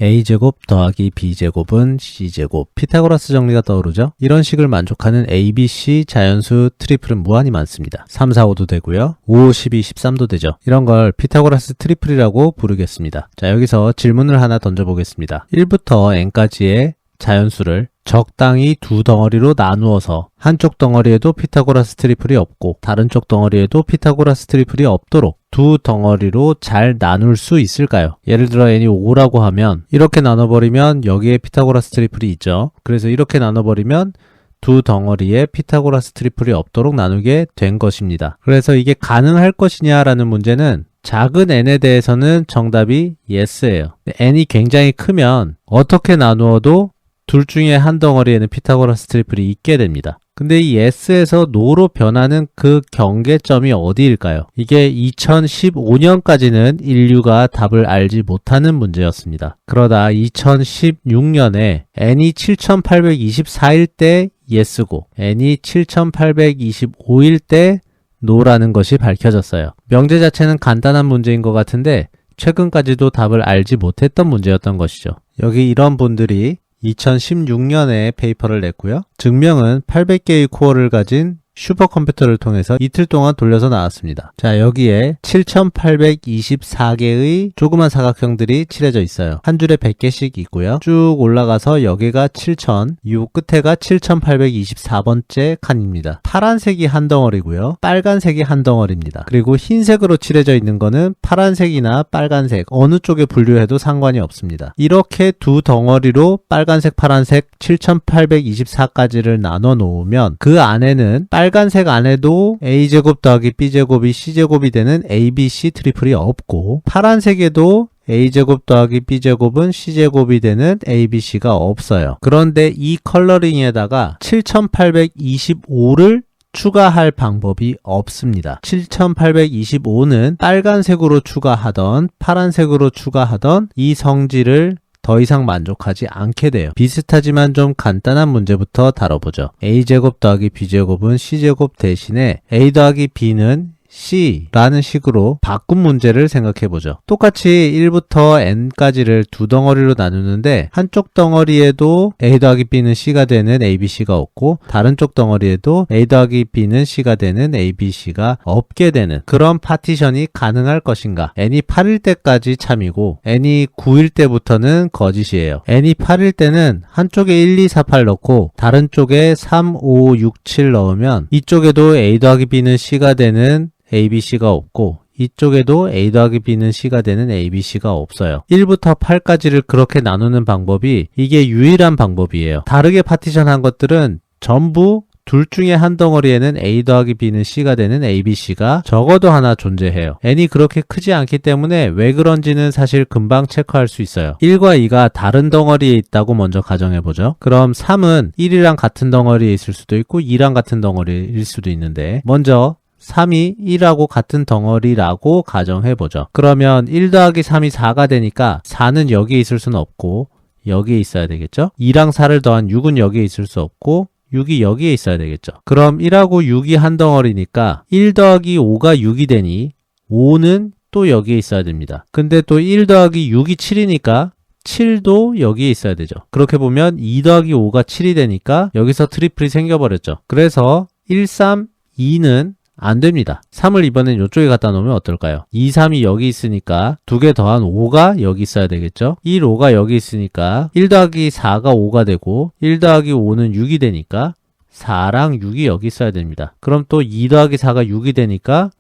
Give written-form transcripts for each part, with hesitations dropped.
a제곱 더하기 b제곱은 c제곱, 피타고라스 정리가 떠오르죠? 이런 식을 만족하는 a, b, c 자연수 트리플은 무한히 많습니다. 3, 4, 5도 되고요. 5, 12, 13도 되죠. 이런 걸 피타고라스 트리플이라고 부르겠습니다. 자, 여기서 질문을 하나 던져보겠습니다. 1부터 n까지의 자연수를 적당히 두 덩어리로 나누어서 한쪽 덩어리에도 피타고라스 트리플이 없고 다른 쪽 덩어리에도 피타고라스 트리플이 없도록 두 덩어리로 잘 나눌 수 있을까요? 예를 들어 n이 5라고 하면 이렇게 나눠버리면 여기에 피타고라스 트리플이 있죠. 그래서 이렇게 나눠버리면 두 덩어리에 피타고라스 트리플이 없도록 나누게 된 것입니다. 그래서 이게 가능할 것이냐라는 문제는 작은 n에 대해서는 정답이 yes예요. n이 굉장히 크면 어떻게 나누어도 둘 중에 한 덩어리에는 피타고라스 트리플이 있게 됩니다. 근데 이 S에서 no로 변하는 그 경계점이 어디일까요? 이게 2015년까지는 인류가 답을 알지 못하는 문제였습니다. 그러다 2016년에 n이 7824일 때 yes고 n이 7825일 때 no라는 것이 밝혀졌어요. 명제 자체는 간단한 문제인 것 같은데 최근까지도 답을 알지 못했던 문제였던 것이죠. 여기 이런 분들이 2016년에 페이퍼를 냈고요. 증명은 800개의 코어를 가진 슈퍼컴퓨터를 통해서 이틀 동안 돌려서 나왔습니다. 자, 여기에 7824개의 조그만 사각형들이 칠해져 있어요. 한 줄에 100개씩 있고요. 쭉 올라가서 여기가 7000, 이 끝에가 7824번째 칸입니다. 파란색이 한 덩어리고요. 빨간색이 한 덩어리입니다. 그리고 흰색으로 칠해져 있는 거는 파란색이나 빨간색 어느 쪽에 분류해도 상관이 없습니다. 이렇게 두 덩어리로 빨간색, 파란색 7824까지를 나눠 놓으면 그 안에는 빨간색 안에도 a제곱 더하기 b제곱이 c제곱이 되는 abc 트리플이 없고 파란색에도 a제곱 더하기 b제곱은 c제곱이 되는 abc가 없어요. 그런데 이 컬러링에다가 7825를 추가할 방법이 없습니다. 7825는 빨간색으로 추가하던 파란색으로 추가하던 이 성질을 더 이상 만족하지 않게 돼요. 비슷하지만 좀 간단한 문제부터 다뤄보죠. a제곱 더하기 b제곱은 c제곱 대신에 a 더하기 b는 C라는 식으로 바꾼 문제를 생각해보죠. 똑같이 1부터 n까지를 두 덩어리로 나누는데 한쪽 덩어리에도 a 더하기 b는 C가 되는 ABC가 없고 다른 쪽 덩어리에도 a 더하기 b는 C가 되는 ABC가 없게 되는 그런 파티션이 가능할 것인가? n이 8일 때까지 참이고 n이 9일 때부터는 거짓이에요. n이 8일 때는 한쪽에 1, 2, 4, 8 넣고 다른 쪽에 3, 5, 6, 7 넣으면 이쪽에도 a 더하기 b는 C가 되는 ABC가 없고 이쪽에도 a 더하기 b는 C가 되는 ABC가 없어요. 1부터 8까지를 그렇게 나누는 방법이 이게 유일한 방법이에요. 다르게 파티션한 것들은 전부 둘 중에 한 덩어리에는 a 더하기 b는 C가 되는 ABC가 적어도 하나 존재해요. n이 그렇게 크지 않기 때문에 왜 그런지는 사실 금방 체크할 수 있어요. 1과 2가 다른 덩어리에 있다고 먼저 가정해보죠. 그럼 3은 1이랑 같은 덩어리에 있을 수도 있고 2랑 같은 덩어리일 수도 있는데 먼저 3이 1하고 같은 덩어리라고 가정해보죠. 그러면 1 더하기 3이 4가 되니까 4는 여기에 있을 수는 없고 여기에 있어야 되겠죠? 2랑 4를 더한 6은 여기에 있을 수 없고 6이 여기에 있어야 되겠죠. 그럼 1하고 6이 한 덩어리니까 1 더하기 5가 6이 되니 5는 또 여기에 있어야 됩니다. 근데 또 1 더하기 6이 7이니까 7도 여기에 있어야 되죠. 그렇게 보면 2 더하기 5가 7이 되니까 여기서 트리플이 생겨버렸죠. 그래서 1, 3, 2는 안 됩니다. 3을 이번엔 이쪽에 갖다 놓으면 어떨까요? 2, 3이 여기 있으니까 두 개 더한 5가 여기 있어야 되겠죠? 1, 5가 여기 있으니까 1 더하기 4가 5가 되고 1 더하기 5는 6이 되니까 4랑 6이 여기 있어야 됩니다. 그럼 또 2 더하기 4가 6이 되니까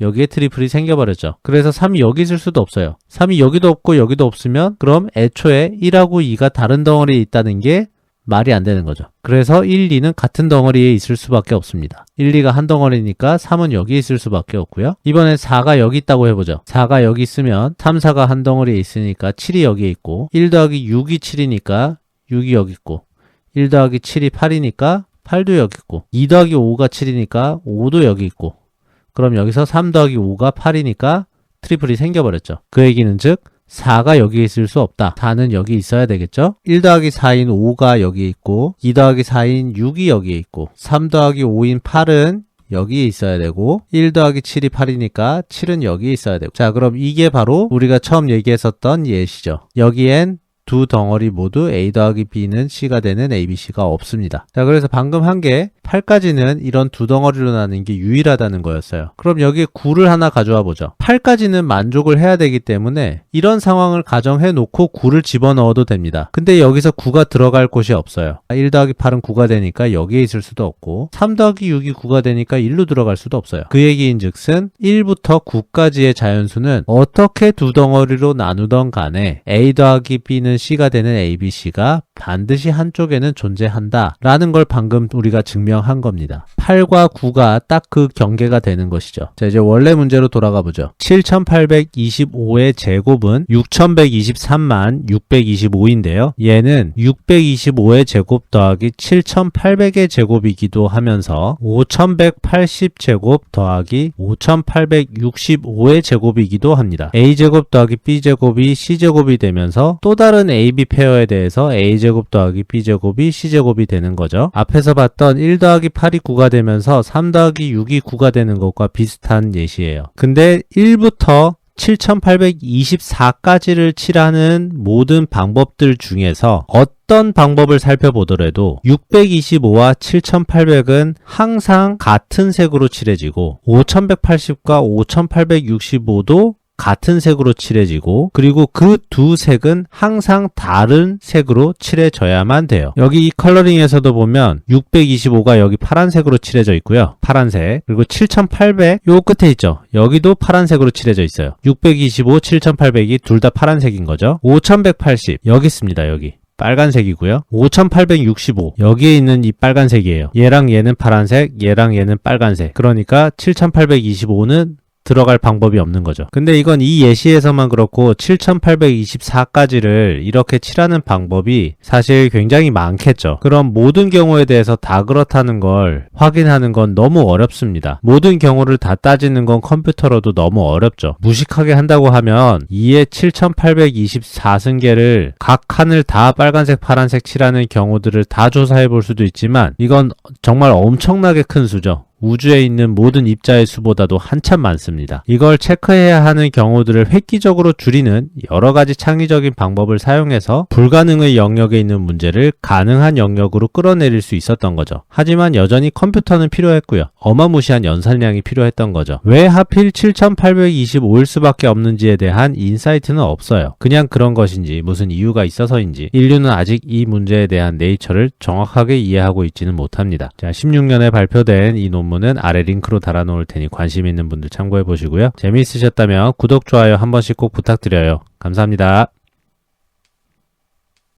여기에 트리플이 생겨버렸죠. 그래서 3이 여기 있을 수도 없어요. 3이 여기도 없고 여기도 없으면 그럼 애초에 1하고 2가 다른 덩어리에 있다는 게 말이 안 되는 거죠. 그래서 1, 2는 같은 덩어리에 있을 수밖에 없습니다. 1, 2가 한 덩어리니까 3은 여기 있을 수밖에 없고요. 이번엔 4가 여기 있다고 해보죠. 4가 여기 있으면 3, 4가 한 덩어리에 있으니까 7이 여기에 있고 1 더하기 6이 7이니까 6이 여기 있고 1 더하기 7이 8이니까 8도 여기 있고 2 더하기 5가 7이니까 5도 여기 있고 그럼 여기서 3 더하기 5가 8이니까 트리플이 생겨버렸죠. 그 얘기는 즉 4가 여기 있을 수 없다. 4는 여기 있어야 되겠죠? 1 더하기 4인 5가 여기 있고 2 더하기 4인 6이 여기에 있고 3 더하기 5인 8은 여기에 있어야 되고 1 더하기 7이 8이니까 7은 여기에 있어야 되고 자 그럼 이게 바로 우리가 처음 얘기했었던 예시죠. 여기엔 두 덩어리 모두 A 더하기 B는 C가 되는 ABC가 없습니다. 자, 그래서 방금 한 게 8까지는 이런 두 덩어리로 나눈 게 유일하다는 거였어요. 그럼 여기에 9를 하나 가져와 보죠. 8까지는 만족을 해야 되기 때문에 이런 상황을 가정해 놓고 9를 집어넣어도 됩니다. 근데 여기서 9가 들어갈 곳이 없어요. 1 더하기 8은 9가 되니까 여기에 있을 수도 없고 3 더하기 6이 9가 되니까 1로 들어갈 수도 없어요. 그 얘기인 즉슨 1부터 9까지의 자연수는 어떻게 두 덩어리로 나누던 간에 A 더하기 B는 C가 되는 ABC가 반드시 한쪽에는 존재한다 라는 걸 방금 우리가 증명한 겁니다. 8과 9가 딱 그 경계가 되는 것이죠. 자, 이제 원래 문제로 돌아가 보죠. 7825의 제곱은 6123만 625인데요. 얘는 625의 제곱 더하기 7800의 제곱이기도 하면서 5180제곱 더하기 5865의 제곱이기도 합니다. A제곱 더하기 B제곱이 C제곱이 되면서 또 다른 AB 페어에 대해서 A제곱 더하기 B제곱이 C제곱이 되는 거죠. 앞에서 봤던 1 더하기 8이 9가 되면서 3 더하기 6이 9가 되는 것과 비슷한 예시예요. 근데 1부터 7824까지를 칠하는 모든 방법들 중에서 어떤 방법을 살펴보더라도 625와 7800은 항상 같은 색으로 칠해지고 5180과 5865도 같은 색으로 칠해지고 그리고 그 두 색은 항상 다른 색으로 칠해져야만 돼요. 여기 이 컬러링에서도 보면 625가 여기 파란색으로 칠해져 있고요. 파란색. 그리고 7800 요 끝에 있죠. 여기도 파란색으로 칠해져 있어요. 625, 7800이 둘 다 파란색인 거죠. 5180 여기 있습니다. 여기. 빨간색이고요. 5865 여기에 있는 이 빨간색이에요. 얘랑 얘는 파란색, 얘랑 얘는 빨간색. 그러니까 7825는 들어갈 방법이 없는 거죠. 근데 이건 이 예시에서만 그렇고 7824까지를 이렇게 칠하는 방법이 사실 굉장히 많겠죠. 그럼 모든 경우에 대해서 다 그렇다는 걸 확인하는 건 너무 어렵습니다. 모든 경우를 다 따지는 건 컴퓨터로도 너무 어렵죠. 무식하게 한다고 하면 2의 7824승계를 각 칸을 다 빨간색, 파란색 칠하는 경우들을 다 조사해 볼 수도 있지만 이건 정말 엄청나게 큰 수죠. 우주에 있는 모든 입자의 수보다도 한참 많습니다. 이걸 체크해야 하는 경우들을 획기적으로 줄이는 여러 가지 창의적인 방법을 사용해서 불가능의 영역에 있는 문제를 가능한 영역으로 끌어내릴 수 있었던 거죠. 하지만 여전히 컴퓨터는 필요했고요. 어마무시한 연산량이 필요했던 거죠. 왜 하필 7825일 수밖에 없는지에 대한 인사이트는 없어요. 그냥 그런 것인지 무슨 이유가 있어서인지 인류는 아직 이 문제에 대한 네이처를 정확하게 이해하고 있지는 못합니다. 자, 16년에 발표된 이 논문은 아래 링크로 달아놓을 테니 관심 있는 분들 참고해 보시고요. 재미있으셨다면 구독, 좋아요 한 번씩 꼭 부탁드려요. 감사합니다.